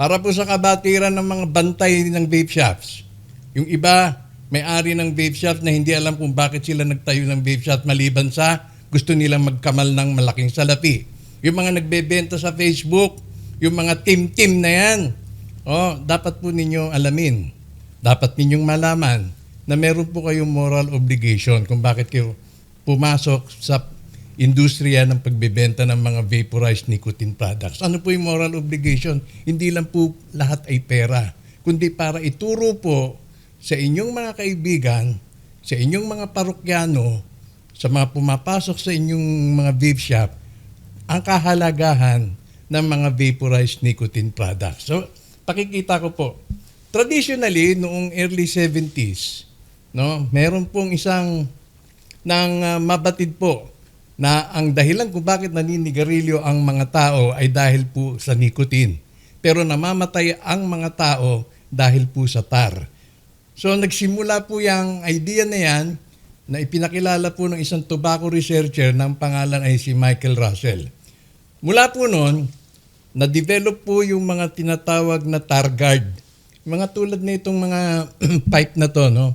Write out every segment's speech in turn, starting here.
Para po sa kabatiran ng mga bantay ng vape shops. Yung iba, may-ari ng vape shop na hindi alam kung bakit sila nagtayo ng vape shop maliban sa gusto nilang magkamal ng malaking salapi. Yung mga nagbebenta sa Facebook, yung mga team-team na yan, dapat po ninyo alamin. Dapat ninyong malaman na meron po kayong moral obligation kung bakit kayo pumasok sa industriya ng pagbebenta ng mga vaporized nicotine products. Ano po yung moral obligation? Hindi lang po lahat ay pera, kundi para ituro po sa inyong mga kaibigan, sa inyong mga parokyano, sa mga pumapasok sa inyong mga vape shop, ang kahalagahan ng mga vaporized nicotine products. So, pakikita ko po. Traditionally, noong early 70s, meron pong isang mabatid po na ang dahilan kung bakit naninigarilyo ang mga tao ay dahil po sa nicotine. Pero namamatay ang mga tao dahil po sa tar. So nagsimula po yung idea na yan na ipinakilala po ng isang tobacco researcher ng pangalan ay si Michael Russell. Mula po noon, na-develop po yung mga tinatawag na tar guard. Mga tulad na itong mga pipe na to,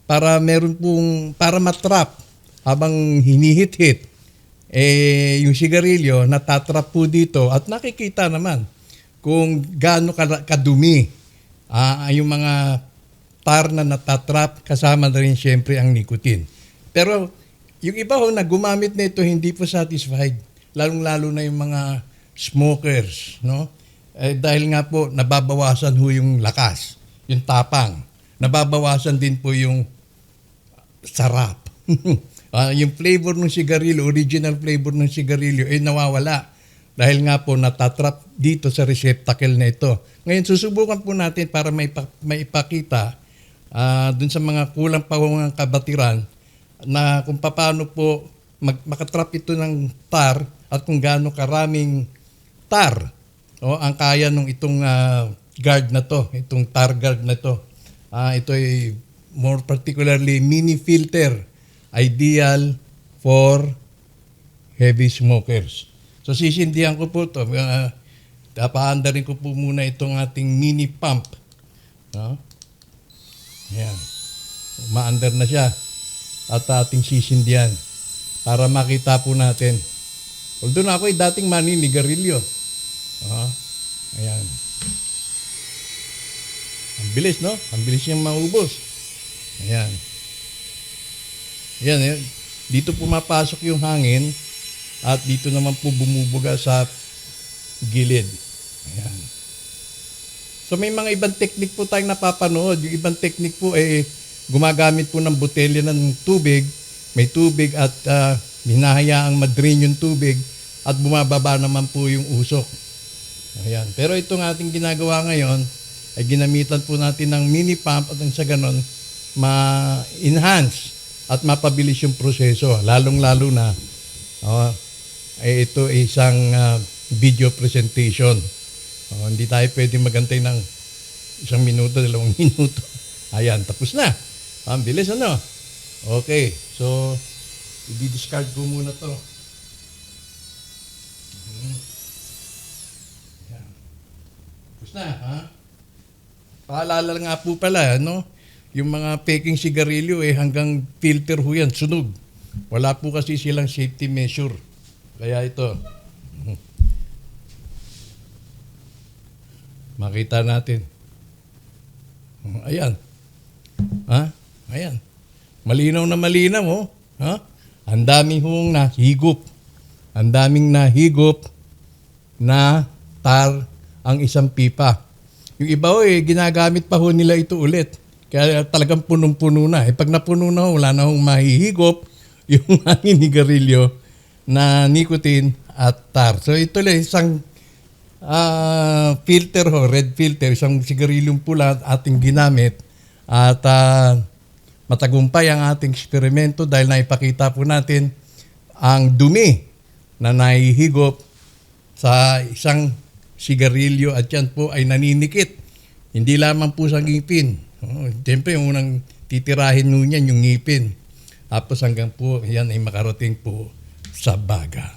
para para matrap habang hinihit-hit. Yung sigarilyo natatrap po dito at nakikita naman kung gaano kadumi yung mga tar na natatrap, kasama na rin siyempre ang nicotine. Pero yung iba na gumamit na ito hindi po satisfied, lalong-lalo na yung mga smokers, dahil nga po nababawasan ho yung lakas, yung tapang, nababawasan din po yung sarap. Yung flavor ng sigarilyo, original flavor ng sigarilyo ay nawawala dahil nga po natatrap dito sa receptacle na ito. Ngayon susubukan po natin para maipakita dun sa mga kulang pa ng kabatiran na kung paano po makatrap ito ng tar at kung gaano karaming tar ang kaya nung itong guard na to, itong tar guard na to. Ito ay more particularly mini filter, ideal for heavy smokers. So sisindihan ko po ito. Paandarin ko po muna itong ating mini pump. Ayan. Umaandar na siya. At ating sisindihan para makita po natin. Although ako ay dating maninigarilyo. Ayan. Ang bilis, Ang bilis niyang maubos. Ayan. Yan. Dito pumapasok yung hangin at dito naman po bumubuga sa gilid. Ayan. So may mga ibang technique po tayong napapanood. Yung ibang technique po ay gumagamit po ng botelya ng tubig. May tubig at hinahayaang ma-drain yung tubig at bumababa naman po yung usok. Ayan. Pero itong ating ginagawa ngayon ay ginamitan po natin ng mini pump at sa ganon ma-enhance at mapabilis yung proseso. Lalong-lalo na ito ay isang video presentation. Hindi tayo pwede magantay ng 1 minuto, 2 minuto. Ayan, tapos na. Ang bilis, Okay, so i-discard ko muna to. Ayan. Tapos na, Paalala nga po pala, yung mga peking sigarilyo hanggang filter ho yan, sunog. Wala po kasi silang safety measure. Kaya ito. Makita natin. Ayan. Ayan. Malinaw na malinaw, Ang daming hong nahigop. Ang daming nahigop na tar ang isang pipa. Yung iba ginagamit pa ho nila ito ulit. Kaya talagang punong-puno na. Pag napuno na, wala na hong mahihigop yung naninigarilyo na nicotine at tar. So ito lang isang filter red filter, isang sigarilyong pula ating ginamit at matagumpay ang ating eksperimento dahil naipakita po natin ang dumi na nahihigop sa isang sigarilyo at yan po ay naninikit. Hindi lamang po sa ngipin. Siyempre, yung unang titirahin nyo niyan, yung ngipin. Tapos hanggang po, yan ay makarating po sa baga.